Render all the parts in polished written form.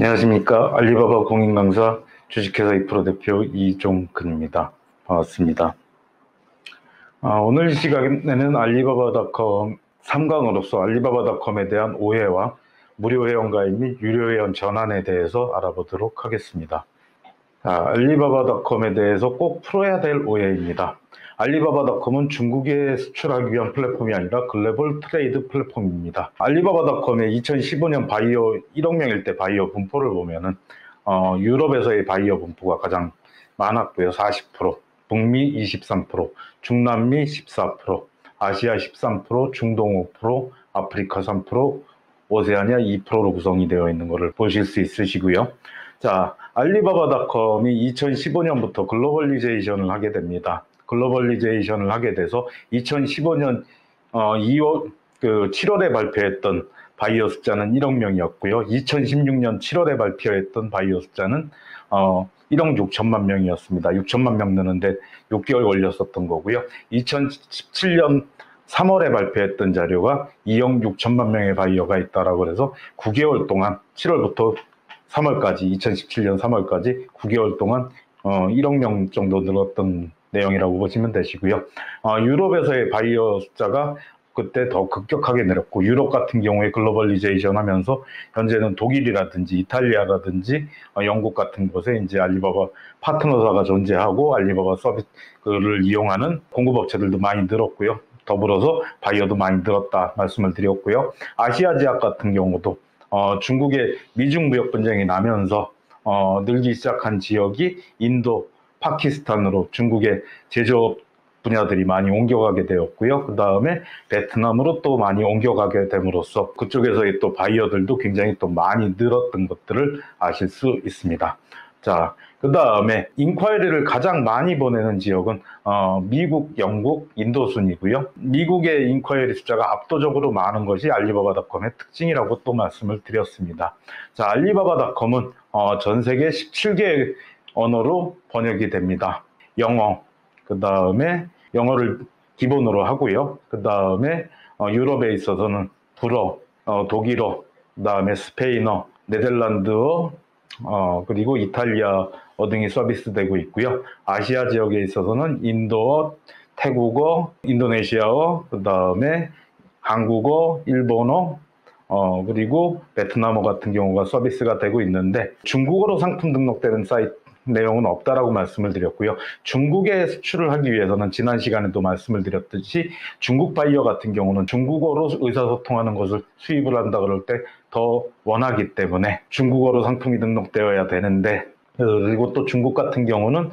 안녕하십니까. 알리바바 공인강사 주식회사 2% 대표 이종근입니다. 반갑습니다. 오늘 시간에는 알리바바닷컴 3강으로서 알리바바닷컴에 대한 오해와 무료 회원가입 및 유료 회원 전환에 대해서 알아보도록 하겠습니다. 알리바바닷컴에 대해서 꼭 풀어야 될 오해입니다. 알리바바닷컴은 중국에 수출하기 위한 플랫폼이 아니라 글로벌 트레이드 플랫폼입니다. 알리바바닷컴의 2015년 바이어 1억 명일 때 바이어 분포를 보면은 유럽에서의 바이어 분포가 가장 많았고요. 40%, 북미 23%, 중남미 14%, 아시아 13%, 중동 5%, 아프리카 3%, 오세아니아 2%로 구성이 되어 있는 것을 보실 수 있으시고요. 자, 알리바바닷컴이 2015년부터 글로벌리제이션을 하게 됩니다. 글로벌리제이션을 하게 돼서 2015년 7월에 발표했던 바이어 숫자는 1억 명이었고요. 2016년 7월에 발표했던 바이어 숫자는 1억 6천만 명이었습니다. 6천만 명 느는데 6개월 걸렸었던 거고요. 2017년 3월에 발표했던 자료가 2억 6천만 명의 바이어가 있다라고 해서 9개월 동안 7월부터 3월까지 2017년 3월까지 9개월 동안 1억 명 정도 늘었던 내용이라고 보시면 되시고요. 유럽에서의 바이어 숫자가 그때 더 급격하게 내렸고, 유럽 같은 경우에 글로벌리제이션 하면서 현재는 독일이라든지 이탈리아라든지 영국 같은 곳에 이제 알리바바 파트너사가 존재하고 알리바바 서비스를 이용하는 공급업체들도 많이 늘었고요. 더불어서 바이어도 많이 늘었다 말씀을 드렸고요. 아시아 지역 같은 경우도 중국의 미중 무역 분쟁이 나면서 늘기 시작한 지역이 인도, 파키스탄으로 중국의 제조업 분야들이 많이 옮겨가게 되었고요. 그 다음에 베트남으로 또 많이 옮겨가게 됨으로써 그쪽에서의 또 바이어들도 굉장히 또 많이 늘었던 것들을 아실 수 있습니다. 자, 그 다음에 인콰이리를 가장 많이 보내는 지역은 미국, 영국, 인도 순이고요. 미국의 인콰이리 숫자가 압도적으로 많은 것이 알리바바닷컴의 특징이라고 또 말씀을 드렸습니다. 자, 알리바바닷컴은 전 세계 17개 언어로 번역이 됩니다. 영어, 그 다음에 영어를 기본으로 하고요. 그 다음에 유럽에 있어서는 불어, 독일어, 그 다음에 스페인어, 네덜란드어, 그리고 이탈리아어 등이 서비스되고 있고요. 아시아 지역에 있어서는 인도어, 태국어, 인도네시아어, 그 다음에 한국어, 일본어, 그리고 베트남어 같은 경우가 서비스가 되고 있는데, 중국어로 상품 등록되는 사이트 내용은 없다라고 말씀을 드렸고요. 중국에 수출을 하기 위해서는 지난 시간에도 말씀을 드렸듯이 중국 바이어 같은 경우는 중국어로 의사소통하는 것을 수입을 한다 그럴 때 더 원하기 때문에 중국어로 상품이 등록되어야 되는데, 그리고 또 중국 같은 경우는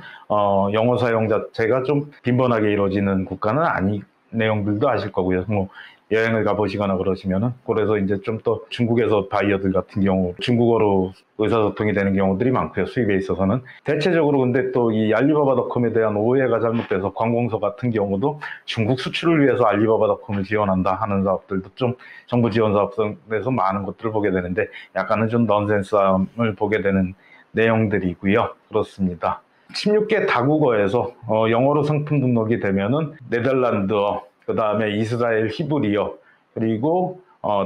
영어 사용 자체가 좀 빈번하게 이루어지는 국가는 아닌 내용들도 아실 거고요. 뭐 여행을 가보시거나 그러시면은, 그래서 이제 좀 더 중국에서 바이어들 같은 경우 중국어로 의사소통이 되는 경우들이 많고요. 수입에 있어서는. 대체적으로 근데 또 이 알리바바닷컴에 대한 오해가 잘못돼서 관공서 같은 경우도 중국 수출을 위해서 알리바바닷컴을 지원한다 하는 사업들도 좀 정부 지원 사업에서 많은 것들을 보게 되는데, 약간은 좀 넌센스함을 보게 되는 내용들이고요. 그렇습니다. 16개 다국어에서 영어로 상품 등록이 되면은 네덜란드어, 그 다음에 이스라엘 히브리어, 그리고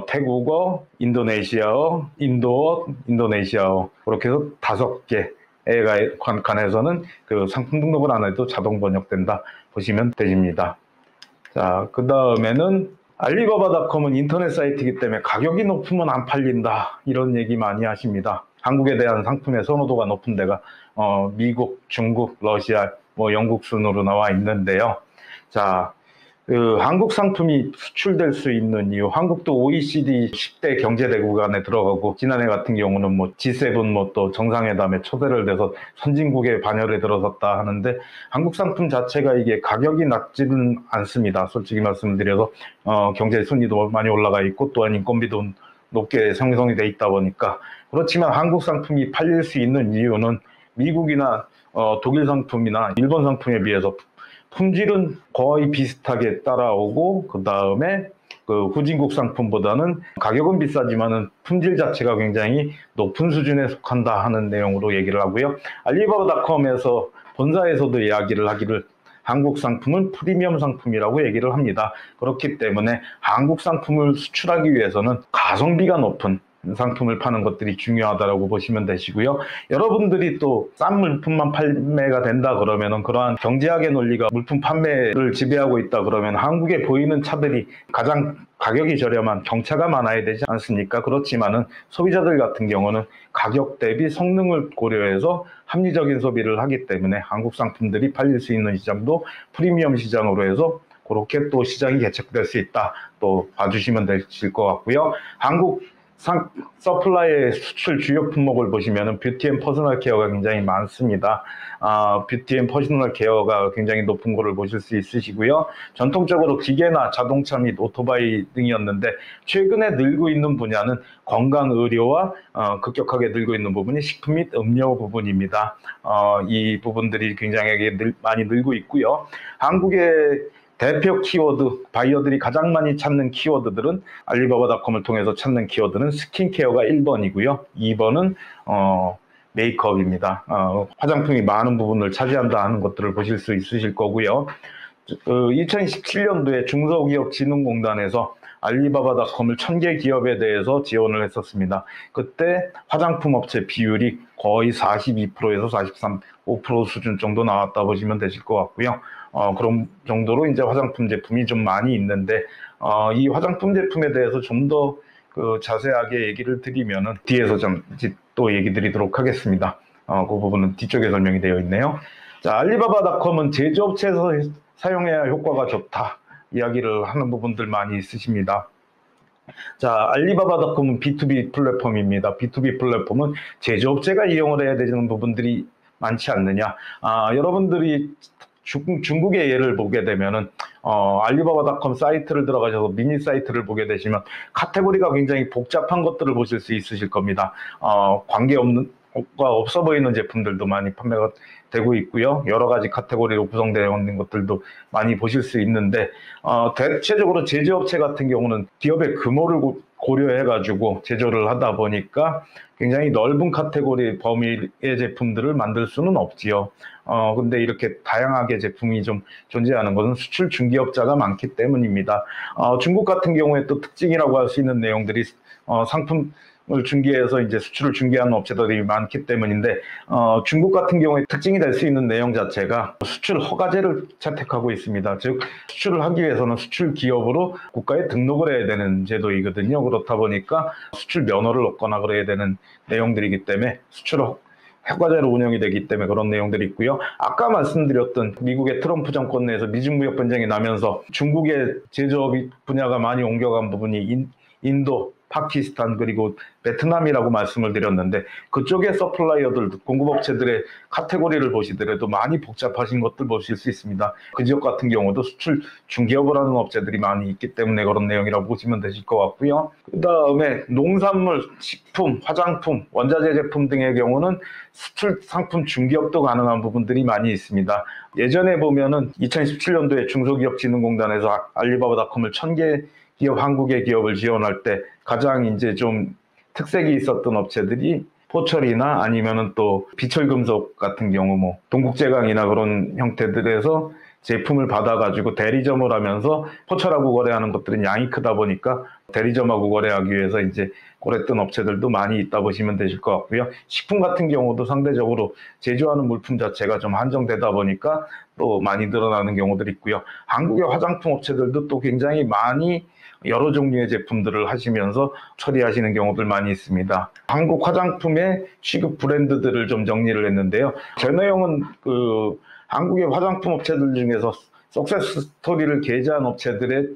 태국어, 인도네시아어, 인도어, 인도네시아어, 그렇게 해서 5개에 관해서는 그 상품 등록을 안 해도 자동 번역된다 보시면 되십니다. 자, 그 다음에는 알리바바닷컴은 인터넷 사이트이기 때문에 가격이 높으면 안 팔린다, 이런 얘기 많이 하십니다. 한국에 대한 상품의 선호도가 높은 데가 미국, 중국, 러시아, 영국 순으로 나와 있는데요. 자, 한국 상품이 수출될 수 있는 이유, 한국도 OECD 10대 경제대국 안에 들어가고, 지난해 같은 경우는 G7 또 정상회담에 초대를 돼서 선진국의 반열에 들어섰다 하는데, 한국 상품 자체가 이게 가격이 낮지는 않습니다. 솔직히 말씀드려서 경제 순위도 많이 올라가 있고, 또한 인건비도 높게 형성이 돼 있다 보니까. 그렇지만 한국 상품이 팔릴 수 있는 이유는 미국이나 독일 상품이나 일본 상품에 비해서 품질은 거의 비슷하게 따라오고, 그 다음에 그 후진국 상품보다는 가격은 비싸지만은 품질 자체가 굉장히 높은 수준에 속한다 하는 내용으로 얘기를 하고요. 알리바바닷컴에서 본사에서도 이야기를 하기를 한국 상품은 프리미엄 상품이라고 얘기를 합니다. 그렇기 때문에 한국 상품을 수출하기 위해서는 가성비가 높은 상품을 파는 것들이 중요하다고 보시면 되시고요. 여러분들이 또 싼 물품만 판매가 된다 그러면은 그러한 경제학의 논리가 물품 판매를 지배하고 있다 그러면 한국에 보이는 차들이 가장 가격이 저렴한 경차가 많아야 되지 않습니까? 그렇지만은 소비자들 같은 경우는 가격 대비 성능을 고려해서 합리적인 소비를 하기 때문에 한국 상품들이 팔릴 수 있는 시장도 프리미엄 시장으로 해서 그렇게 또 시장이 개척될 수 있다. 또 봐주시면 되실 것 같고요. 한국 서플라이의 수출 주요 품목을 보시면 뷰티 앤 퍼스널 케어가 굉장히 많습니다. 뷰티 앤 퍼스널 케어가 굉장히 높은 거를 보실 수 있으시고요. 전통적으로 기계나 자동차 및 오토바이 등이었는데 최근에 늘고 있는 분야는 건강 의료와 급격하게 늘고 있는 부분이 식품 및 음료 부분입니다. 이 부분들이 굉장히 많이 늘고 있고요. 한국의 대표 키워드, 바이어들이 가장 많이 찾는 키워드들은 알리바바닷컴을 통해서 찾는 키워드는 스킨케어가 1번이고요. 2번은 메이크업입니다. 화장품이 많은 부분을 차지한다 하는 것들을 보실 수 있으실 거고요. 2017년도에 중소기업진흥공단에서 알리바바닷컴을 1000개 기업에 대해서 지원을 했었습니다. 그때 화장품 업체 비율이 거의 42%에서 43, 5% 수준 정도 나왔다 보시면 되실 것 같고요. 그런 정도로 이제 화장품 제품이 좀 많이 있는데, 이 화장품 제품에 대해서 좀 더 자세하게 얘기를 드리면은 뒤에서 좀 또 얘기 드리도록 하겠습니다. 그 부분은 뒤쪽에 설명이 되어 있네요. 자, 알리바바닷컴은 제조업체에서 사용해야 효과가 좋다. 이야기를 하는 부분들 많이 있으십니다. 자, 알리바바닷컴은 B2B 플랫폼입니다. B2B 플랫폼은 제조업체가 이용을 해야 되는 부분들이 많지 않느냐. 여러분들이 중국의 예를 보게 되면은 알리바바닷컴 사이트를 들어가셔서 미니 사이트를 보게 되시면 카테고리가 굉장히 복잡한 것들을 보실 수 있으실 겁니다. 관계없는 없어 보이는 제품들도 많이 판매가 되고 있고요. 여러 가지 카테고리로 구성되어 있는 것들도 많이 보실 수 있는데, 대체적으로 제조업체 같은 경우는 기업의 규모를 고려해가지고 제조를 하다 보니까 굉장히 넓은 카테고리 범위의 제품들을 만들 수는 없지요. 근데 이렇게 다양하게 제품이 좀 존재하는 것은 수출 중개업자가 많기 때문입니다. 중국 같은 경우에 또 특징이라고 할 수 있는 내용들이 상품을 중개해서 이제 수출을 중개하는 업체들이 많기 때문인데, 중국 같은 경우에 특징이 될 수 있는 내용 자체가 수출 허가제를 채택하고 있습니다. 즉 수출을 하기 위해서는 수출 기업으로 국가에 등록을 해야 되는 제도이거든요. 그렇다 보니까 수출 면허를 얻거나 그래야 되는 내용들이기 때문에 수출 허가제로 운영이 되기 때문에 그런 내용들이 있고요. 아까 말씀드렸던 미국의 트럼프 정권 내에서 미중 무역 분쟁이 나면서 중국의 제조업 분야가 많이 옮겨간 부분이 인도, 파키스탄 그리고 베트남이라고 말씀을 드렸는데, 그쪽의 서플라이어들, 공급업체들의 카테고리를 보시더라도 많이 복잡하신 것들 보실 수 있습니다. 그 지역 같은 경우도 수출 중개업을 하는 업체들이 많이 있기 때문에 그런 내용이라고 보시면 되실 것 같고요. 그 다음에 농산물, 식품, 화장품, 원자재 제품 등의 경우는 수출 상품 중개업도 가능한 부분들이 많이 있습니다. 예전에 보면은 2017년도에 중소기업진흥공단에서 알리바바닷컴을 1000개 기업, 한국의 기업을 지원할 때 가장 이제 좀 특색이 있었던 업체들이 포철이나 아니면은 또 비철금속 같은 경우 뭐 동국제강이나 그런 형태들에서 제품을 받아가지고 대리점을 하면서 포철하고 거래하는 것들은 양이 크다 보니까 대리점하고 거래하기 위해서 이제 그랬던 업체들도 많이 있다 보시면 되실 것 같고요. 식품 같은 경우도 상대적으로 제조하는 물품 자체가 좀 한정되다 보니까 또 많이 늘어나는 경우들이 있고요. 한국의 화장품 업체들도 또 굉장히 많이 여러 종류의 제품들을 하시면서 처리하시는 경우들 많이 있습니다. 한국 화장품의 취급 브랜드들을 좀 정리를 했는데요. 제 내용은 한국의 화장품 업체들 중에서 석세스 스토리를 게재한 업체들의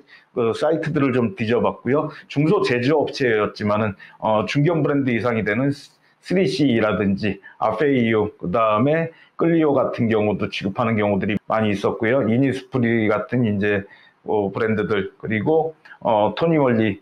사이트들을 좀 뒤져봤고요. 중소 제조업체였지만은 중견 브랜드 이상이 되는 3C라든지 아페이유, 그 다음에 끌리오 같은 경우도 취급하는 경우들이 많이 있었고요. 이니스프리 같은 이제 브랜드들, 그리고 토니월리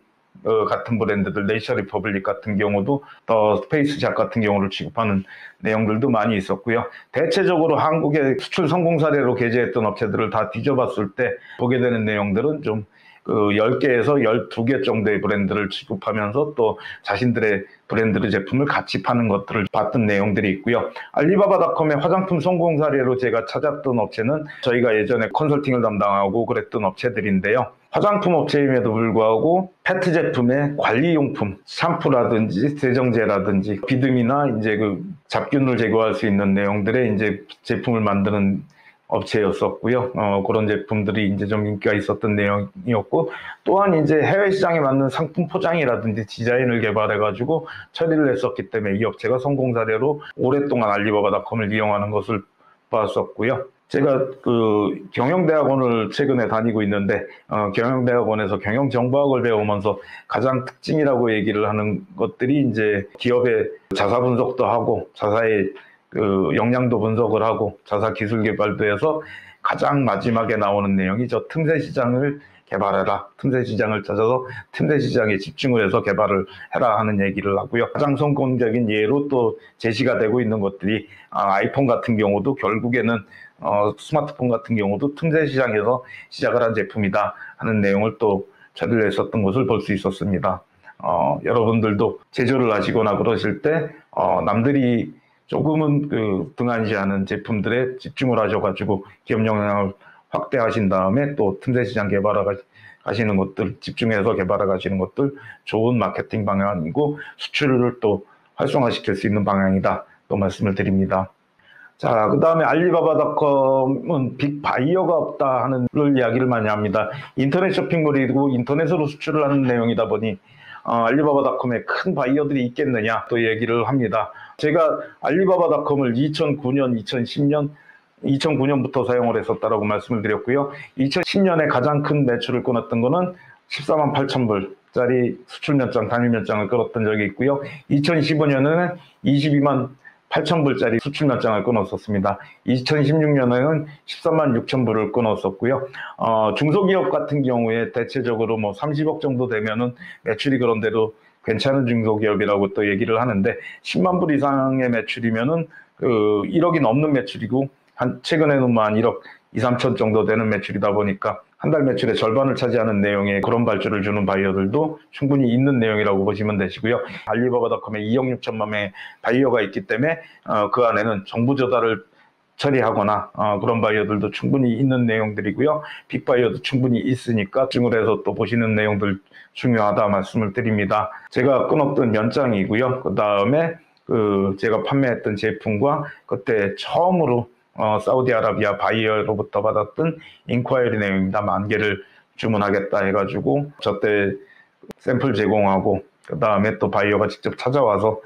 같은 브랜드들, 네이처 리퍼블릭 같은 경우도 더 스페이스작 같은 경우를 취급하는 내용들도 많이 있었고요. 대체적으로 한국의 수출 성공 사례로 게재했던 업체들을 다 뒤져봤을 때 보게 되는 내용들은 좀 그 10개에서 12개 정도의 브랜드를 취급하면서 또 자신들의 브랜드 제품을 같이 파는 것들을 봤던 내용들이 있고요. 알리바바닷컴의 화장품 성공 사례로 제가 찾았던 업체는 저희가 예전에 컨설팅을 담당하고 그랬던 업체들인데요. 화장품 업체임에도 불구하고 페트 제품의 관리용품, 샴푸라든지 세정제라든지 비듬이나 이제 그 잡균을 제거할 수 있는 내용들의 이제 제품을 만드는 업체였었고요. 그런 제품들이 이제 좀 인기가 있었던 내용이었고, 또한 이제 해외 시장에 맞는 상품 포장이라든지 디자인을 개발해가지고 처리를 했었기 때문에 이 업체가 성공 사례로 오랫동안 알리바바닷컴을 이용하는 것을 봤었고요. 제가 그 경영대학원을 최근에 다니고 있는데 경영대학원에서 경영정보학을 배우면서 가장 특징이라고 얘기를 하는 것들이 이제 기업의 자사 분석도 하고 자사의 그 역량도 분석을 하고 자사 기술 개발도 해서 가장 마지막에 나오는 내용이 저 틈새 시장을 개발해라. 틈새 시장을 찾아서 틈새 시장에 집중을 해서 개발을 해라 하는 얘기를 하고요. 가장 성공적인 예로 또 제시가 되고 있는 것들이 아이폰 같은 경우도 결국에는 스마트폰 같은 경우도 틈새 시장에서 시작을 한 제품이다 하는 내용을 또 처리를 했었던 것을 볼 수 있었습니다. 여러분들도 제조를 하시거나 그러실 때 남들이 조금은 그 등한시하는 제품들에 집중을 하셔가지고 기업 역량을 확대하신 다음에 또 틈새 시장 개발하시는 것들, 집중해서 개발하시는 것들 좋은 마케팅 방향이고 수출을 또 활성화시킬 수 있는 방향이다 또 말씀을 드립니다. 자, 그 다음에 알리바바닷컴은 빅바이어가 없다 하는 이야기를 많이 합니다. 인터넷 쇼핑몰이고 인터넷으로 수출을 하는 내용이다 보니 알리바바닷컴에 큰 바이어들이 있겠느냐 또 얘기를 합니다. 제가 알리바바닷컴을 2009년, 2010년, 2009년부터 사용을 했었다라고 말씀을 드렸고요. 2010년에 가장 큰 매출을 끊었던 거는 14만 8천 불짜리 수출 면장, 단일 면장을 끊었던 적이 있고요. 2015년에는 22만 8천 불짜리 수출 면장을 끊었었습니다. 2016년에는 13만 6천 불을 끊었었고요. 중소기업 같은 경우에 대체적으로 뭐 30억 정도 되면은 매출이 그런데도 괜찮은 중소기업이라고 또 얘기를 하는데 10만 불 이상의 매출이면은 1억이 넘는 매출이고 최근에는 뭐 한 1억 2, 3천 정도 되는 매출이다 보니까 한 달 매출의 절반을 차지하는 내용의 그런 발주를 주는 바이어들도 충분히 있는 내용이라고 보시면 되시고요. 알리바바닷컴에 2억 6천만 명의 바이어가 있기 때문에 그 안에는 정부 조달을 처리하거나 그런 바이어들도 충분히 있는 내용들이고요. 빅바이어도 충분히 있으니까 집중을 해서 또 보시는 내용들 중요하다 말씀을 드립니다. 제가 끊었던 면장이고요. 그 다음에 제가 판매했던 제품과 그때 처음으로 사우디아라비아 바이어로부터 받았던 인콰이리 내용입니다. 10,000개를 주문하겠다 해가지고 저때 샘플 제공하고 그 다음에 또 바이어가 직접 찾아와서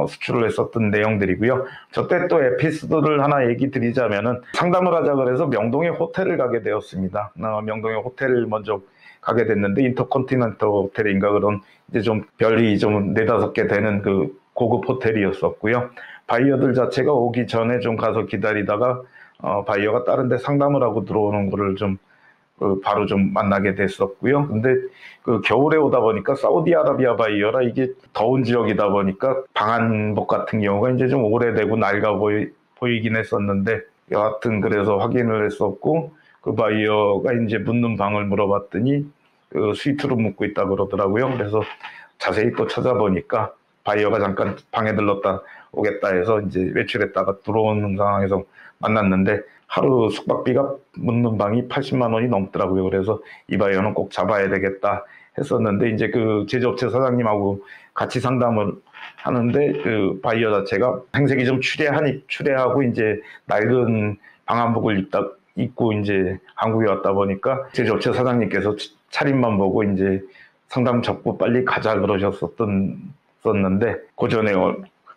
수출을 했었던 내용들이고요. 저때 또 에피소드를 하나 얘기 드리자면은 상담을 하자 그래서 명동에 호텔을 가게 되었습니다. 명동에 호텔을 먼저 가게 됐는데 인터컨티넨탈 호텔인가 그런 이제 좀 별이 좀 4-5개 되는 그 고급 호텔이었었고요. 바이어들 자체가 오기 전에 좀 가서 기다리다가 바이어가 다른 데 상담을 하고 들어오는 거를 좀 바로 좀 만나게 됐었고요. 근데 겨울에 오다 보니까 사우디아라비아 바이어라 이게 더운 지역이다 보니까 방한복 같은 경우가 이제 좀 오래되고 낡아 보이긴 했었는데 여하튼 그래서 확인을 했었고 그 바이어가 이제 묻는 방을 물어봤더니 스위트로 묻고 있다 그러더라고요. 그래서 자세히 또 찾아보니까 바이어가 잠깐 방에 들렀다 오겠다 해서 이제 외출했다가 들어오는 상황에서 만났는데 하루 숙박비가 묻는 방이 80만 원이 넘더라고요. 그래서 이 바이어는 꼭 잡아야 되겠다 했었는데 이제 그 제조업체 사장님하고 같이 상담을 하는데 그 바이어 자체가 행색이 좀 추레하고 이제 낡은 방한복을 입고 이제 한국에 왔다 보니까 제조업체 사장님께서 차림만 보고 이제 상담 접고 빨리 가자 그러셨었는데 그 전에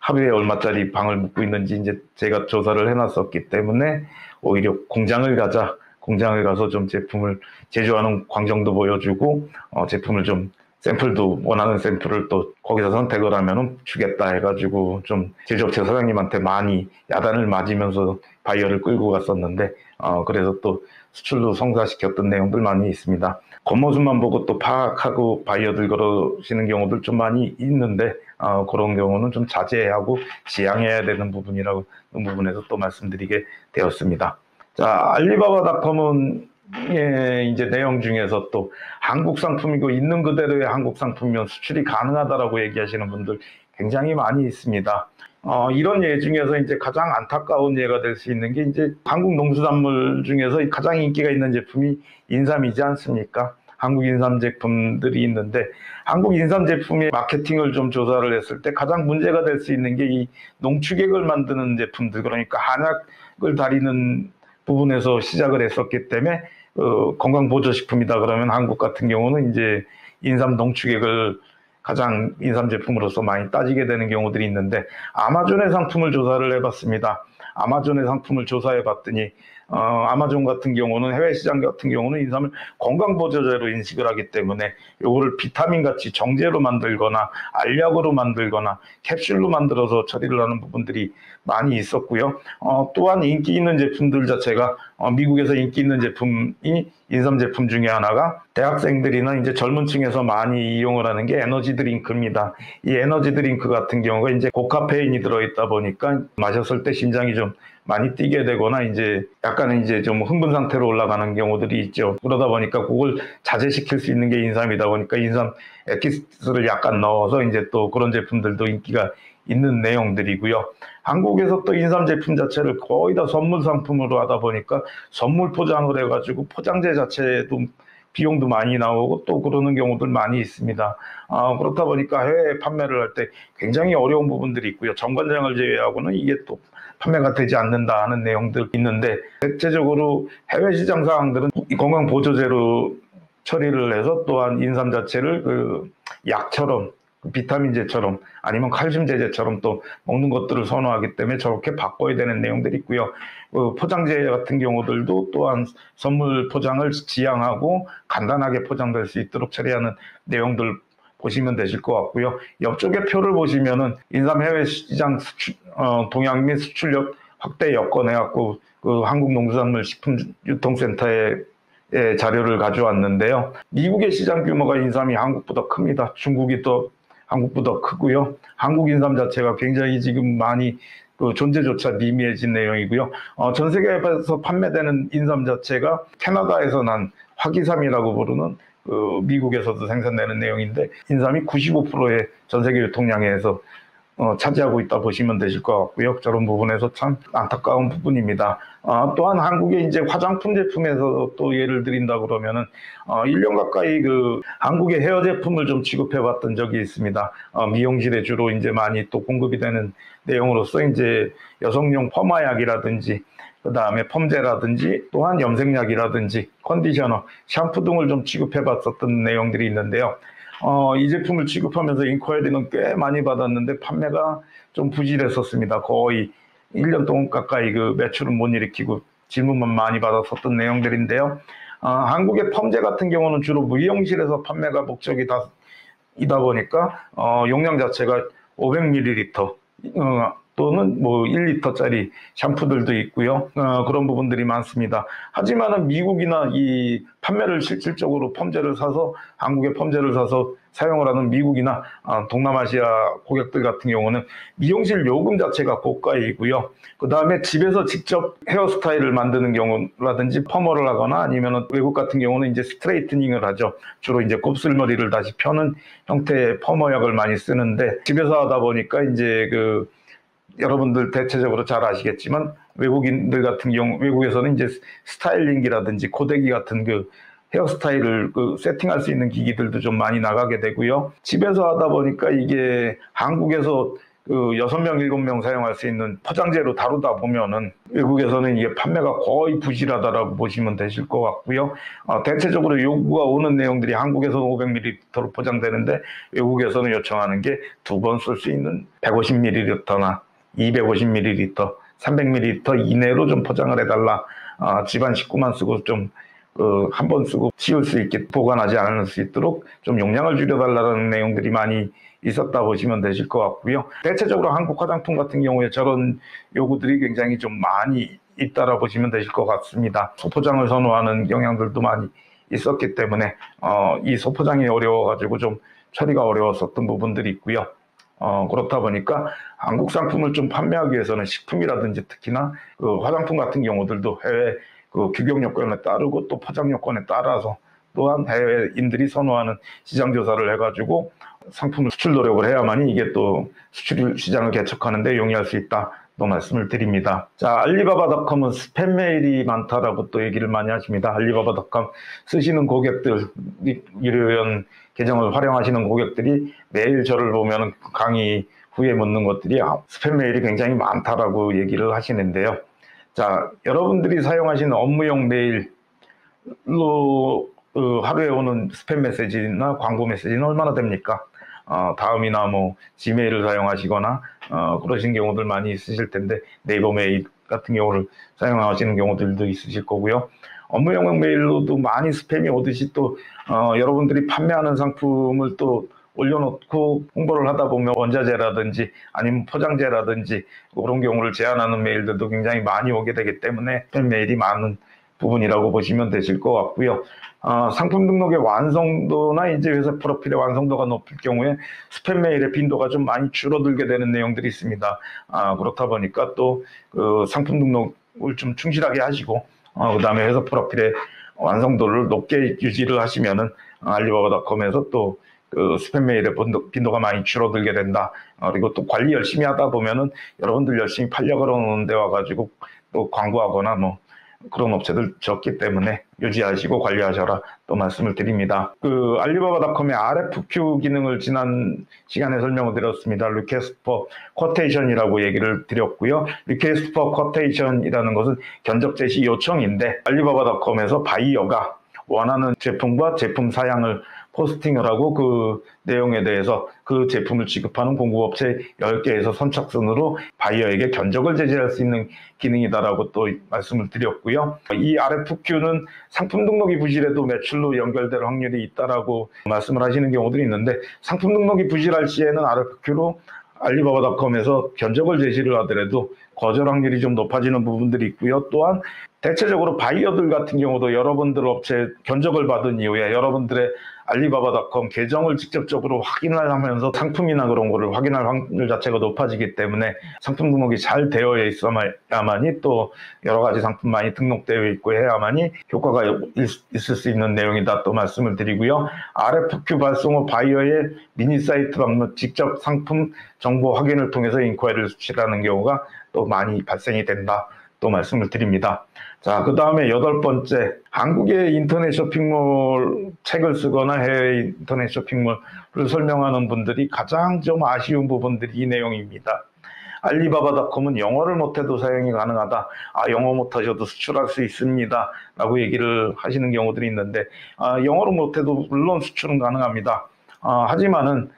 하루에 얼마짜리 방을 묵고 있는지 이제 제가 조사를 해놨었기 때문에 오히려 공장을 가서 좀 제품을 제조하는 광정도 보여주고 제품을 좀 샘플도 원하는 샘플을 또 거기서 선택을 하면은 주겠다 해가지고 좀 제조업체 사장님한테 많이 야단을 맞으면서 바이어를 끌고 갔었는데 그래서 또 수출도 성사시켰던 내용들 많이 있습니다. 겉모습만 보고 또 파악하고 바이어들 그러시는 경우들 좀 많이 있는데 그런 경우는 좀 자제하고 지양해야 되는 부분이라고 그 부분에서 또 말씀드리게 되었습니다. 자, 알리바바닷컴은 예, 이제 내용 중에서 또 한국 상품이고 있는 그대로의 한국 상품이면 수출이 가능하다라고 얘기하시는 분들 굉장히 많이 있습니다. 이런 예 중에서 이제 가장 안타까운 예가 될 수 있는 게 이제 한국 농수산물 중에서 가장 인기가 있는 제품이 인삼이지 않습니까? 한국 인삼 제품들이 있는데 한국 인삼 제품의 마케팅을 좀 조사를 했을 때 가장 문제가 될 수 있는 게 이 농축액을 만드는 제품들, 그러니까 한약을 다리는 부분에서 시작을 했었기 때문에 건강보조식품이다 그러면 한국 같은 경우는 이제 인삼 농축액을 가장 인삼 제품으로서 많이 따지게 되는 경우들이 있는데 아마존의 상품을 조사를 해봤습니다. 아마존의 상품을 조사해 봤더니 아마존 같은 경우는 해외 시장 같은 경우는 인삼을 건강보조제로 인식을 하기 때문에 요거를 비타민 같이 정제로 만들거나 알약으로 만들거나 캡슐로 만들어서 처리를 하는 부분들이 많이 있었고요. 또한 인기 있는 제품들 자체가 미국에서 인기 있는 제품이 인삼 제품 중에 하나가 대학생들이나 이제 젊은 층에서 많이 이용을 하는 게 에너지 드링크입니다. 이 에너지 드링크 같은 경우가 이제 고카페인이 들어있다 보니까 마셨을 때 심장이 좀 많이 뛰게 되거나 이제 약간은 이제 좀 흥분 상태로 올라가는 경우들이 있죠. 그러다 보니까 그걸 자제시킬 수 있는 게 인삼이다 보니까 인삼 엑기스를 약간 넣어서 이제 또 그런 제품들도 인기가 있는 내용들이고요. 한국에서 또 인삼 제품 자체를 거의 다 선물 상품으로 하다 보니까 선물 포장을 해가지고 포장재 자체도 비용도 많이 나오고 또 그러는 경우들 많이 있습니다. 그렇다 보니까 해외 판매를 할 때 굉장히 어려운 부분들이 있고요. 정관장을 제외하고는 이게 또 판매가 되지 않는다 하는 내용들 있는데 대체적으로 해외 시장 상황들은 건강보조제로 처리를 해서 또한 인삼 자체를 그 약처럼 비타민제처럼 아니면 칼슘제제처럼 또 먹는 것들을 선호하기 때문에 저렇게 바꿔야 되는 내용들이 있고요. 포장재 같은 경우들도 또한 선물 포장을 지향하고 간단하게 포장될 수 있도록 처리하는 내용들 보시면 되실 것 같고요. 옆쪽에 표를 보시면은 인삼 해외 시장 수출, 동향 및 수출력 확대 여건 해갖고 그 한국농수산물 식품유통센터에 자료를 가져왔는데요. 미국의 시장 규모가 인삼이 한국보다 큽니다. 중국이 또 한국보다 크고요. 한국 인삼 자체가 굉장히 지금 많이 그 존재조차 미미해진 내용이고요. 전 세계에서 판매되는 인삼 자체가 캐나다에서 난 화기삼이라고 부르는 그 미국에서도 생산되는 내용인데 인삼이 95%의 전 세계 유통량에서 차지하고 있다 보시면 되실 것 같고요. 저런 부분에서 참 안타까운 부분입니다. 또한 한국의 이제 화장품 제품에서 또 예를 드린다 그러면은 1년 가까이 그 한국의 헤어 제품을 좀 취급해 봤던 적이 있습니다. 미용실에 주로 이제 많이 또 공급이 되는 내용으로서 이제 여성용 퍼마약이라든지 그 다음에 펌제라든지 또한 염색약이라든지 컨디셔너, 샴푸 등을 좀 취급해 봤었던 내용들이 있는데요. 이 제품을 취급하면서 인ኳ리는 꽤 많이 받았는데 판매가 좀 부실했었습니다. 거의 1년 동안 가까이 그 매출은 못 일으키고 질문만 많이 받았었던 내용들인데요. 한국의 펌제 같은 경우는 주로 미용실에서 판매가 목적이 이다 보니까 용량 자체가 500ml 또는 뭐 1리터짜리 샴푸들도 있고요. 그런 부분들이 많습니다. 하지만은 미국이나 이 판매를 실질적으로 펌제를 사서 한국의 펌제를 사서 사용을 하는 미국이나 동남아시아 고객들 같은 경우는 미용실 요금 자체가 고가이고요. 그 다음에 집에서 직접 헤어스타일을 만드는 경우라든지 펌어를 하거나 아니면 외국 같은 경우는 이제 스트레이트닝을 하죠. 주로 이제 곱슬머리를 다시 펴는 형태의 펌어약을 많이 쓰는데 집에서 하다 보니까 이제 그 여러분들 대체적으로 잘 아시겠지만 외국인들 같은 경우 외국에서는 이제 스타일링기라든지 고데기 같은 그 헤어스타일을 그 세팅할 수 있는 기기들도 좀 많이 나가게 되고요. 집에서 하다 보니까 이게 한국에서 그 6명, 7명 사용할 수 있는 포장재로 다루다 보면은 외국에서는 이게 판매가 거의 부실하다라고 보시면 되실 것 같고요. 대체적으로 요구가 오는 내용들이 한국에서는 500ml로 포장되는데 외국에서는 요청하는 게 2번 쓸 수 있는 150ml나 250ml, 300ml 이내로 좀 포장을 해달라. 집안 식구만 쓰고 좀 한 번 쓰고 치울 수 있게 보관하지 않을 수 있도록 좀 용량을 줄여달라는 내용들이 많이 있었다 보시면 되실 것 같고요. 대체적으로 한국 화장품 같은 경우에 저런 요구들이 굉장히 좀 많이 있다라 보시면 되실 것 같습니다. 소포장을 선호하는 경향들도 많이 있었기 때문에 이 소포장이 어려워가지고 좀 처리가 어려웠었던 부분들이 있고요. 그렇다 보니까 한국 상품을 좀 판매하기 위해서는 식품이라든지 특히나 그 화장품 같은 경우들도 해외 그 규격 요건에 따르고 또 포장 요건에 따라서 또한 해외인들이 선호하는 시장 조사를 해가지고 상품을 수출 노력을 해야만이 이게 또 수출 시장을 개척하는 데 용이할 수 있다. 또 말씀을 드립니다. 자, 알리바바닷컴은 스팸 메일이 많다라고 또 얘기를 많이 하십니다. 알리바바닷컴 쓰시는 고객들, 유료연 계정을 활용하시는 고객들이 매일 저를 보면 강의 후에 묻는 것들이 스팸 메일이 굉장히 많다라고 얘기를 하시는데요. 자, 여러분들이 사용하시는 업무용 메일로 하루에 오는 스팸 메시지나 광고 메시지는 얼마나 됩니까? 다음이나 뭐 지메일을 사용하시거나 그러신 경우들 많이 있으실 텐데 네이버 메일 같은 경우를 사용하시는 경우들도 있으실 거고요. 업무용 메일로도 많이 스팸이 오듯이 또 여러분들이 판매하는 상품을 또 올려놓고 홍보를 하다 보면 원자재라든지 아니면 포장재라든지 그런 경우를 제한하는 메일들도 굉장히 많이 오게 되기 때문에 스팸 메일이 많은 부분이라고 보시면 되실 것 같고요. 상품 등록의 완성도나 이제 회사 프로필의 완성도가 높을 경우에 스팸 메일의 빈도가 좀 많이 줄어들게 되는 내용들이 있습니다. 그렇다 보니까 또 그 상품 등록을 좀 충실하게 하시고 그 다음에 회사 프로필의 완성도를 높게 유지를 하시면은 알리바바닷컴에서 또 그 스팸 메일의 빈도가 많이 줄어들게 된다. 그리고 또 관리 열심히 하다 보면은 여러분들 열심히 팔려고 그러는 데 와가지고 또 광고하거나 뭐 그런 업체들 적기 때문에 유지하시고 관리하셔라 또 말씀을 드립니다. 그 알리바바닷컴의 RFQ 기능을 지난 시간에 설명을 드렸습니다. Request for Quotation이라고 얘기를 드렸고요. Request for Quotation이라는 것은 견적 제시 요청인데 알리바바닷컴에서 바이어가 원하는 제품과 제품 사양을 포스팅을 하고 그 내용에 대해서 그 제품을 지급하는 공급업체 10개에서 선착순으로 바이어에게 견적을 제시할 수 있는 기능이다라고 또 말씀을 드렸고요. 이 RFQ는 상품 등록이 부실해도 매출로 연결될 확률이 있다라고 말씀을 하시는 경우들이 있는데 상품 등록이 부실할 시에는 RFQ로 알리바바닷컴에서 견적을 제시를 하더라도 거절 확률이 좀 높아지는 부분들이 있고요. 또한 대체적으로 바이어들 같은 경우도 여러분들 업체 견적을 받은 이후에 여러분들의 알리바바닷컴 계정을 직접적으로 확인을 하면서 상품이나 그런 거를 확인할 확률 자체가 높아지기 때문에 상품 등록이 잘 되어 있어야만이 또 여러 가지 상품 많이 등록되어 있고 해야만이 효과가 있을 수 있는 내용이다 또 말씀을 드리고요. RFQ 발송 후 바이어의 미니 사이트 방문 직접 상품 정보 확인을 통해서 인콰이리를 수출하는 경우가 또 많이 발생이 된다. 또 말씀을 드립니다. 자, 그 다음에 8번째, 한국의 인터넷 쇼핑몰 책을 쓰거나 해외 인터넷 쇼핑몰을 설명하는 분들이 가장 좀 아쉬운 부분들이 이 내용입니다. 알리바바닷컴은 영어를 못해도 사용이 가능하다. 영어 못하셔도 수출할 수 있습니다. 라고 얘기를 하시는 경우들이 있는데 영어를 못해도 물론 수출은 가능합니다. 하지만은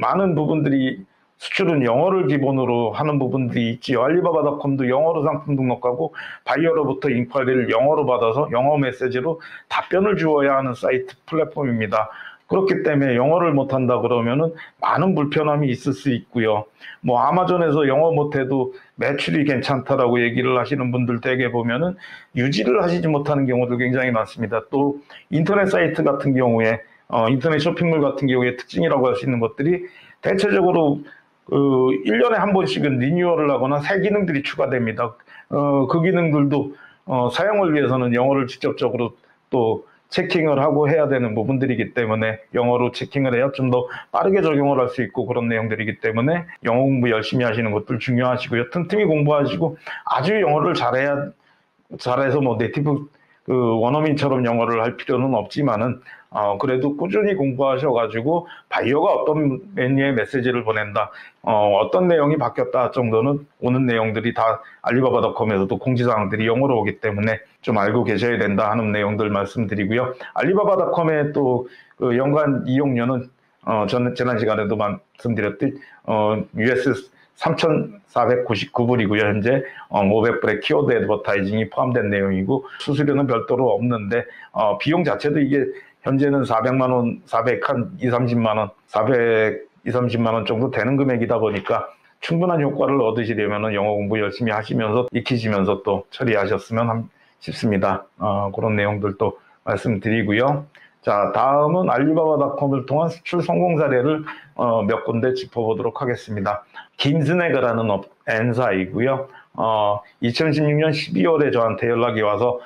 많은 부분들이 수출은 영어를 기본으로 하는 부분들이 있지요. 알리바바닷컴도 영어로 상품 등록하고 바이어로부터 인콰리를 영어로 받아서 영어 메시지로 답변을 주어야 하는 사이트 플랫폼입니다. 그렇기 때문에 영어를 못한다 그러면은 많은 불편함이 있을 수 있고요. 뭐 아마존에서 영어 못해도 매출이 괜찮다라고 얘기를 하시는 분들 대개 보면은 유지를 하시지 못하는 경우도 굉장히 많습니다. 또 인터넷 사이트 같은 경우에 인터넷 쇼핑몰 같은 경우에 특징이라고 할 수 있는 것들이 대체적으로 1년에 한 번씩은 리뉴얼을 하거나 새 기능들이 추가됩니다. 그 기능들도 사용을 위해서는 영어를 직접적으로 또 체킹을 하고 해야 되는 부분들이기 때문에 영어로 체킹을 해야 좀 더 빠르게 적용을 할 수 있고 그런 내용들이기 때문에 영어 공부 열심히 하시는 것들 중요하시고요. 틈틈이 공부하시고 아주 영어를 잘해서 뭐 네이티브 원어민처럼 영어를 할 필요는 없지만은 그래도 꾸준히 공부하셔가지고 바이어가 어떤 메뉴의 메시지를 보낸다, 어떤 내용이 바뀌었다 정도는 오는 내용들이 다 알리바바닷컴에서도 공지사항들이 영어로 오기 때문에 좀 알고 계셔야 된다 하는 내용들 말씀드리고요. 알리바바닷컴의 또 연간 이용료는 저는 지난 시간에도 말씀드렸듯이 US 3,499불이고요. 현재 500불의 키워드 애드버타이징이 포함된 내용이고 수수료는 별도로 없는데 비용 자체도 이게 현재는 400만 원, 420, 30만 원 정도 되는 금액이다 보니까 충분한 효과를 얻으시려면 영어 공부 열심히 하시면서 익히시면서 또 처리하셨으면 싶습니다. 그런 내용들도 말씀드리고요. 자, 다음은 알리바바닷컴을 통한 수출 성공 사례를 몇 군데 짚어보도록 하겠습니다. 김스네그라는 N사이고요. 2016년 12월에 저한테 연락이 와서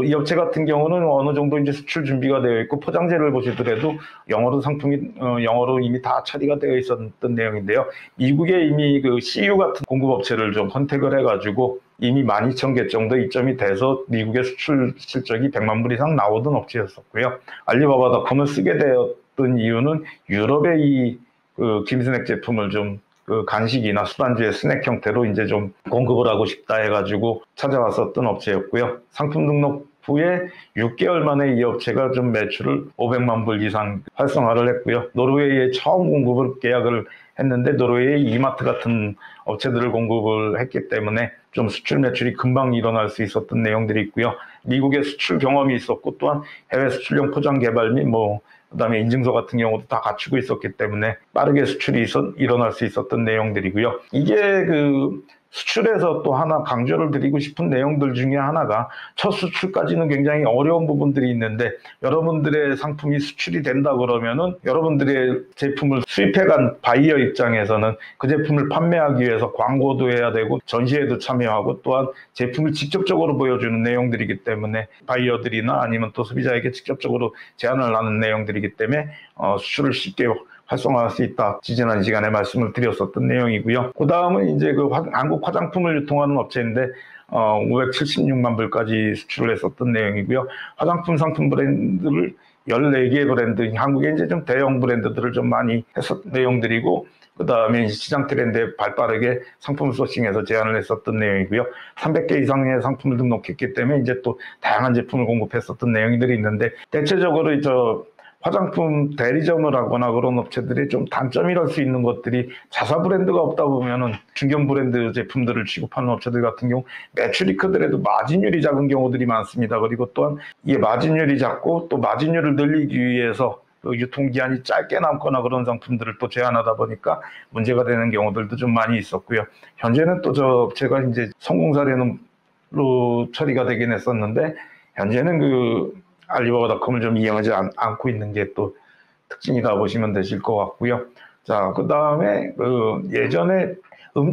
이 업체 같은 경우는 어느 정도 이제 수출 준비가 되어 있고 포장재를 보시더라도 영어로 상품이 영어로 이미 다 처리가 되어 있었던 내용인데요. 미국에 이미 그 CU 같은 공급업체를 좀 컨택을 해가지고 이미 12,000개 정도 입점이 돼서 미국의 수출 실적이 100만 불 이상 나오던 업체였었고요. 알리바바닷컴을 쓰게 되었던 이유는 유럽의 그 김스낵 제품을 좀 그 간식이나 술안주의 스낵 형태로 이제 좀 공급을 하고 싶다 해가지고 찾아왔었던 업체였고요. 상품 등록 후에 6개월 만에 이 업체가 좀 매출을 500만 불 이상 활성화를 했고요. 노르웨이에 처음 공급을 계약을 했는데 노르웨이의 이마트 같은 업체들을 공급을 했기 때문에 좀 수출 매출이 금방 일어날 수 있었던 내용들이 있고요. 미국에 수출 경험이 있었고 또한 해외 수출용 포장 개발 및 그다음에 인증서 같은 경우도 다 갖추고 있었기 때문에 빠르게 수출이 일어날 수 있었던 내용들이고요. 이게 그 수출에서 또 하나 강조를 드리고 싶은 내용들 중에 하나가 첫 수출까지는 굉장히 어려운 부분들이 있는데 여러분들의 상품이 수출이 된다 그러면은 여러분들의 제품을 수입해간 바이어 입장에서는 그 제품을 판매하기 위해서 광고도 해야 되고 전시회도 참여하고 또한 제품을 직접적으로 보여주는 내용들이기 때문에 바이어들이나 아니면 또 소비자에게 직접적으로 제안을 하는 내용들이기 때문에 수출을 쉽게 활성화할 수 있다. 지난 시간에 말씀을 드렸었던 내용이고요. 그 다음은 이제 그 한국 화장품을 유통하는 업체인데 576만 불까지 수출을 했었던 내용이고요. 화장품 상품 브랜드를 14개의 브랜드, 한국에 이제 좀 대형 브랜드들을 좀 많이 했었던 내용들이고, 그 다음에 시장 트렌드에 발빠르게 상품 소싱해서 제안을 했었던 내용이고요. 300개 이상의 상품을 등록했기 때문에 이제 또 다양한 제품을 공급했었던 내용들이 있는데, 대체적으로 화장품 대리점을 하거나 그런 업체들이 좀 단점이랄 수 있는 것들이 자사 브랜드가 없다 보면은 중견 브랜드 제품들을 취급하는 업체들 같은 경우 매출이 크더라도 마진율이 작은 경우들이 많습니다. 그리고 또한 이게 마진율이 작고 또 마진율을 늘리기 위해서 유통기한이 짧게 남거나 그런 상품들을 또 제한하다 보니까 문제가 되는 경우들도 좀 많이 있었고요. 현재는 또 저 업체가 이제 성공 사례로 처리가 되긴 했었는데 현재는 그 알리바바닷컴을 좀 이용하지 않고 있는 게 또 특징이다 보시면 되실 것 같고요. 자, 그 다음에 예전에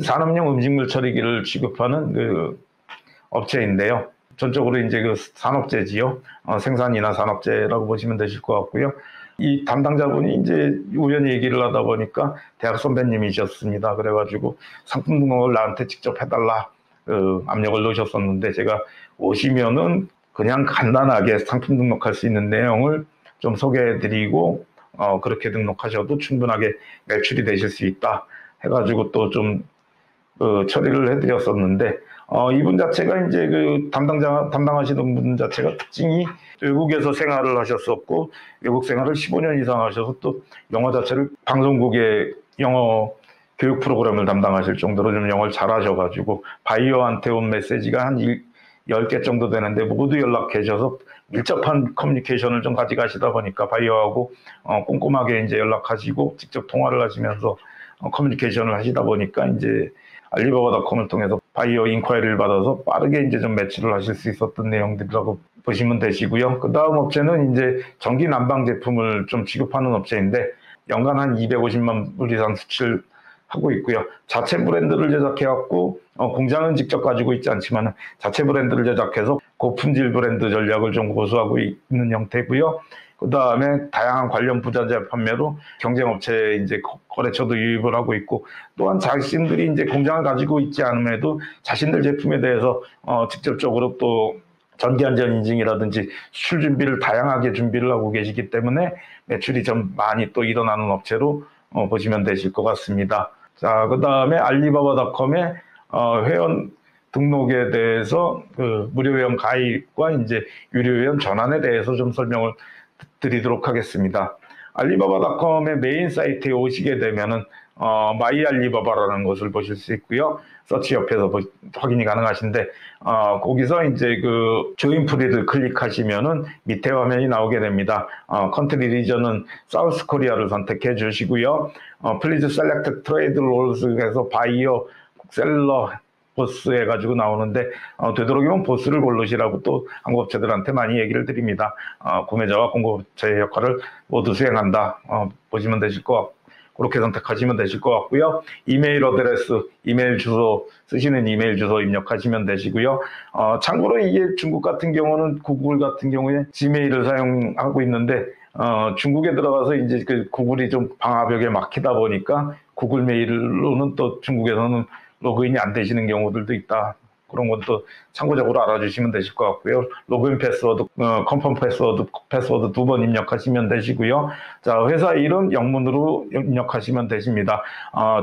산업용 음식물 처리기를 취급하는 그 업체인데요. 전적으로 이제 그 산업재지요. 생산이나 산업재라고 보시면 되실 것 같고요. 이 담당자분이 이제 우연히 얘기를 하다 보니까 대학 선배님이셨습니다. 그래가지고 상품 등록을 나한테 직접 해달라 압력을 넣으셨었는데 제가 오시면은 그냥 간단하게 상품 등록할 수 있는 내용을 좀 소개해드리고 그렇게 등록하셔도 충분하게 매출이 되실 수 있다 해가지고 또 좀 처리를 해드렸었는데 이분 자체가 이제 그 담당하시던 분 자체가 특징이 외국에서 생활을 하셨었고 외국 생활을 15년 이상 하셔서 또 영어 자체를 방송국의 영어 교육 프로그램을 담당하실 정도로 좀 영어를 잘하셔가지고 바이어한테 온 메시지가 한 10개 정도 되는데 모두 연락해 주셔서 밀접한 커뮤니케이션을 좀 가져가시다 보니까 바이어하고 꼼꼼하게 이제 연락하시고 직접 통화를 하시면서 커뮤니케이션을 하시다 보니까 이제 알리바바닷컴을 통해서 바이어 인콰이리를 받아서 빠르게 이제 좀 매출을 하실 수 있었던 내용들이라고 보시면 되시고요. 그 다음 업체는 이제 전기 난방 제품을 좀 취급하는 업체인데 연간 한 250만 불 이상 수출 하고 있고요. 자체 브랜드를 제작해갖고 공장은 직접 가지고 있지 않지만 자체 브랜드를 제작해서 고품질 브랜드 전략을 좀 고수하고 있는 형태고요. 그 다음에 다양한 관련 부자재 판매로 경쟁업체에 이제 거래처도 유입을 하고 있고 또한 자신들이 이제 공장을 가지고 있지 않음에도 자신들 제품에 대해서 직접적으로 또 전기안전 인증이라든지 수출 준비를 다양하게 준비를 하고 계시기 때문에 매출이 좀 많이 또 일어나는 업체로 보시면 되실 것 같습니다. 자, 그 다음에 알리바바닷컴의 회원 등록에 대해서 무료 회원 가입과 이제 유료 회원 전환에 대해서 좀 설명을 드리도록 하겠습니다. 알리바바닷컴의 메인 사이트에 오시게 되면은 마이 알리바바라는 것을 보실 수 있고요. 서치 옆에서 확인이 가능하신데 거기서 이제 그 조인 프리를 클릭하시면은 밑에 화면이 나오게 됩니다. 컨트리 리전은 사우스 코리아를 선택해 주시고요. 플리즈 셀렉트 트레이드 롤스 해서 바이어 셀러 보스 해가지고 나오는데 되도록이면 보스를 고르시라고 또 한국업체들한테 많이 얘기를 드립니다. 구매자와 공급업체의 역할을 모두 수행한다 보시면 되실 것 그렇게 선택하시면 되실 것 같고요. 이메일 어드레스, 이메일 주소, 쓰시는 이메일 주소 입력하시면 되시고요. 참고로 이게 중국 같은 경우는 구글 같은 경우에 지메일을 사용하고 있는데 중국에 들어가서 이제 그 구글이 좀 방화벽에 막히다 보니까 구글 메일로는 또 중국에서는 로그인이 안 되시는 경우들도 있다. 그런 것도 참고적으로 알아주시면 되실 것 같고요. 로그인 패스워드, 컨펌 패스워드 2번 입력하시면 되시고요. 자, 회사 이름 영문으로 입력하시면 되십니다.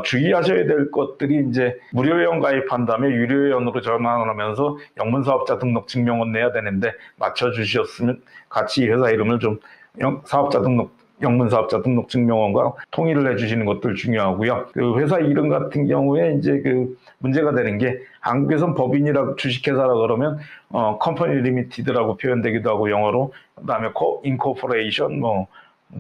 주의하셔야 될 것들이 이제 무료회원 가입한 다음에 유료회원으로 전환을 하면서 영문사업자 등록 증명원 내야 되는데 맞춰주셨으면 같이 회사 이름을 좀 영문사업자 등록 증명원과 통일을 해주시는 것들 중요하고요. 그 회사 이름 같은 경우에 이제 그 문제가 되는 게 한국에선 법인이라고 주식회사라 그러면 컴퍼니 리미티드라고 표현되기도 하고 영어로 그다음에 인코퍼레이션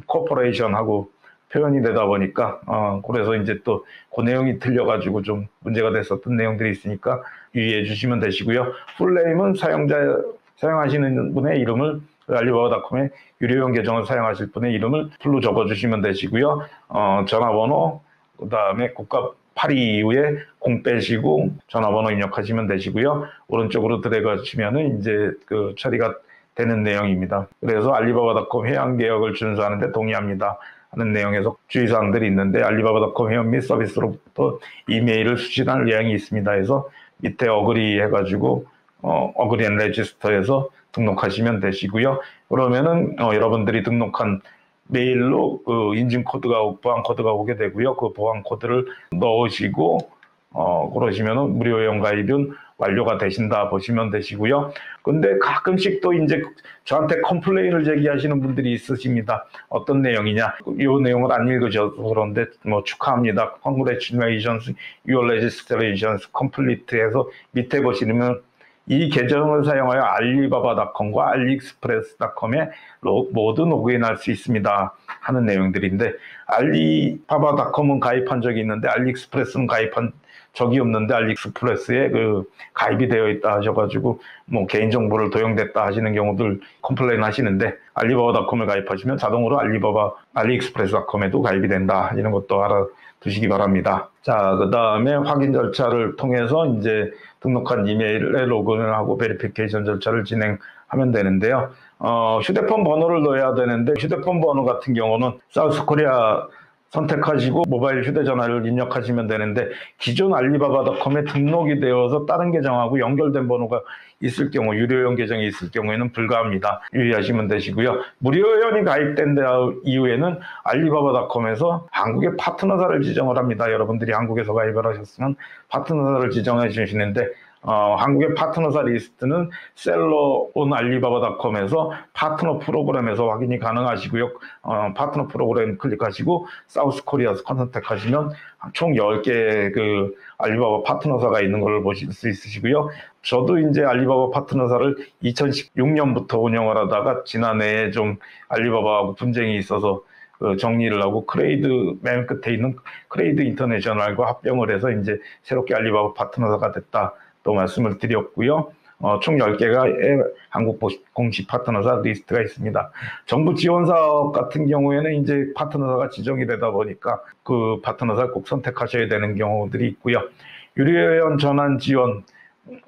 코퍼레이션하고 표현이 되다 보니까 그래서 이제 또 그 내용이 틀려가지고 좀 문제가 됐었던 내용들이 있으니까 유의해 주시면 되시고요. 풀네임은 사용하시는 분의 이름을 알리바바닷컴에 유료용 계정을 사용하실 분의 이름을 풀로 적어주시면 되시고요. 전화번호, 그 다음에 국가 82 이후에 0 빼시고 전화번호 입력하시면 되시고요. 오른쪽으로 들어가시면은 이제 그 처리가 되는 내용입니다. 그래서 알리바바닷컴 회원 개혁을 준수하는데 동의합니다 하는 내용에서 주의사항들이 있는데 알리바바닷컴 회원 및 서비스로부터 이메일을 수신할 내용이 있습니다. 해서 밑에 어그리 해가지고 어그리 앤 레지스터에서 등록하시면 되시고요. 그러면은 여러분들이 등록한 메일로 그 인증 코드가 보안 코드가 오게 되고요. 그 보안 코드를 넣으시고 그러시면은 무료 회원 가입은 완료가 되신다 보시면 되시고요. 근데 가끔씩 또 이제 저한테 컴플레인을 제기하시는 분들이 있으십니다. 어떤 내용이냐? 이 내용을 안 읽으셔서 그런데 뭐 축하합니다. Congratulations, your registration is complete 해서 밑에 보시면 이 계정을 사용하여 알리바바닷컴과 알리익스프레스닷컴에 모두 로그인할 수 있습니다 하는 내용들인데 알리바바닷컴은 가입한 적이 있는데 알리익스프레스는 가입한 적이 없는데 알리익스프레스에 그 가입이 되어 있다 하셔가지고 뭐 개인정보를 도용됐다 하시는 경우들 컴플레인 하시는데 알리바바닷컴을 가입하시면 자동으로 알리익스프레스닷컴에도 가입이 된다 이런 것도 알아두시기 바랍니다. 자, 그 다음에 확인 절차를 통해서 이제 등록한 이메일에 로그인을 하고 베리피케이션 절차를 진행하면 되는데요. 휴대폰 번호를 넣어야 되는데 휴대폰 번호 같은 경우는 사우스코리아 선택하시고 모바일 휴대전화를 입력하시면 되는데 기존 알리바바닷컴에 등록이 되어서 다른 계정하고 연결된 번호가 있을 경우 유료회원 계정이 있을 경우에는 불가합니다. 유의하시면 되시고요. 무료회원이 가입된 이후에는 알리바바닷컴에서 한국의 파트너사를 지정을 합니다. 여러분들이 한국에서 가입을 하셨으면 파트너사를 지정해 주시는데 한국의 파트너사 리스트는 셀러 온 알리바바닷컴에서 파트너 프로그램에서 확인이 가능하시고요. 파트너 프로그램 클릭하시고 사우스 코리아 선택하시면 총 10개의 그 알리바바 파트너사가 있는 걸 보실 수 있으시고요. 저도 이제 알리바바 파트너사를 2016년부터 운영을 하다가 지난해에 좀 알리바바하고 분쟁이 있어서 정리를 하고 맨 끝에 있는 크레이드 인터내셔널과 합병을 해서 이제 새롭게 알리바바 파트너사가 됐다. 또 말씀을 드렸고요. 총 10개가 한국 공식 파트너사 리스트가 있습니다. 정부 지원 사업 같은 경우에는 이제 파트너사가 지정이 되다 보니까 그 파트너사를 꼭 선택하셔야 되는 경우들이 있고요. 유료회원 전환 지원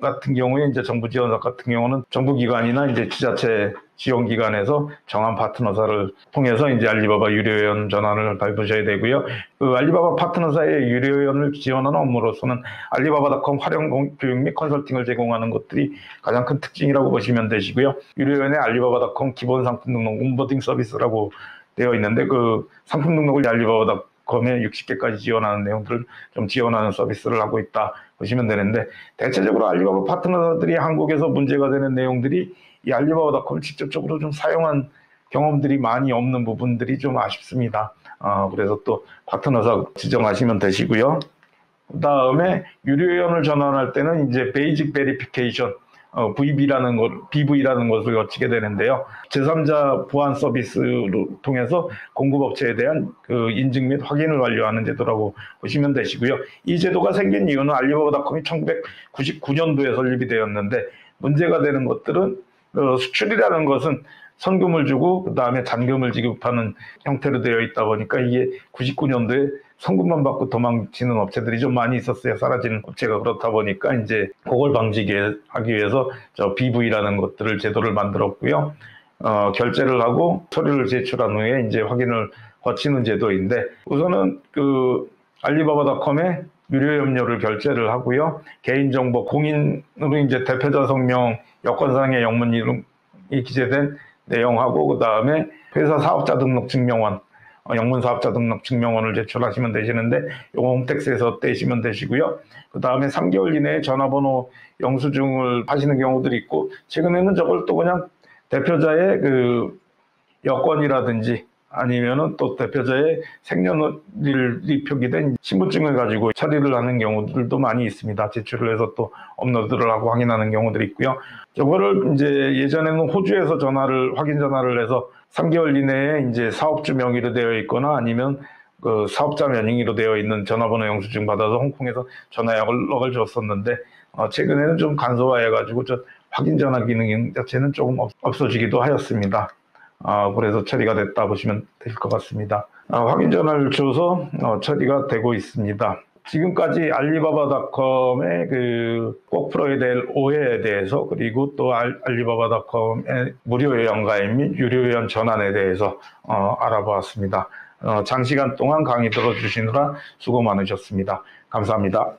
같은 경우에 이제 정부 지원 사업 같은 경우는 정부기관이나 이제 지자체 지원기관에서 정한 파트너사를 통해서 이제 알리바바 유료회원 전환을 밟으셔야 되고요. 그 알리바바 파트너사의 유료회원을 지원하는 업무로서는 알리바바닷컴 활용 교육 및 컨설팅을 제공하는 것들이 가장 큰 특징이라고 보시면 되시고요. 유료회원의 알리바바닷컴 기본 상품 등록 온보딩 서비스라고 되어 있는데 그 상품 등록을 알리바바닷컴에 60개까지 지원하는 내용들을 좀 지원하는 서비스를 하고 있다 보시면 되는데 대체적으로 알리바바 파트너들이 한국에서 문제가 되는 내용들이 이 알리바바닷컴을 직접적으로 좀 사용한 경험들이 많이 없는 부분들이 좀 아쉽습니다. 그래서 또 파트너사 지정하시면 되시고요. 그 다음에 유료회원을 전환할 때는 이제 베이직 베리피케이션 BV라는 것을 거치게 되는데요. 제3자 보안 서비스를 통해서 공급업체에 대한 그 인증 및 확인을 완료하는 제도라고 보시면 되시고요. 이 제도가 생긴 이유는 알리바바닷컴이 1999년도에 설립이 되었는데 문제가 되는 것들은 수출이라는 것은 선금을 주고 그다음에 잔금을 지급하는 형태로 되어 있다 보니까 이게 99년도에 선금만 받고 도망치는 업체들이 좀 많이 있었어요. 사라지는 업체가. 그렇다 보니까 이제 그걸 방지하기 위해서 저 BV라는 것들을 제도를 만들었고요. 결제를 하고 서류를 제출한 후에 이제 확인을 거치는 제도인데, 우선은 그 알리바바닷컴에 유료 염료를 결제를 하고요. 개인정보 공인으로 이제 대표자 성명, 여권상의 영문 이름이 기재된 내용하고 그다음에 회사 사업자 등록 증명원, 영문 사업자 등록 증명원을 제출하시면 되시는데 요거 홈택스에서 떼시면 되시고요. 그다음에 3개월 이내에 전화번호 영수증을 하시는 경우들이 있고, 최근에는 저걸 또 그냥 대표자의 그 여권이라든지 아니면은 또 대표자의 생년일이 표기된 신분증을 가지고 처리를 하는 경우들도 많이 있습니다. 제출을 해서 또 업로드를 하고 확인하는 경우들이 있고요. 저거를 이제 예전에는 호주에서 확인 전화를 해서 3개월 이내에 이제 사업주 명의로 되어 있거나 아니면 그 사업자 명의로 되어 있는 전화번호 영수증 받아서 홍콩에서 전화 연락을 줬었는데, 최근에는 좀 간소화해가지고 저 확인 전화 기능 자체는 조금 없어지기도 하였습니다. 그래서 처리가 됐다 보시면 될 것 같습니다. 확인 전화를 줘서 처리가 되고 있습니다. 지금까지 알리바바닷컴의 그 꼭 풀어야 될 오해에 대해서, 그리고 또 알리바바닷컴의 무료 회원 가입 및 유료 회원 전환에 대해서 알아보았습니다. 장시간 동안 강의 들어주시느라 수고 많으셨습니다. 감사합니다.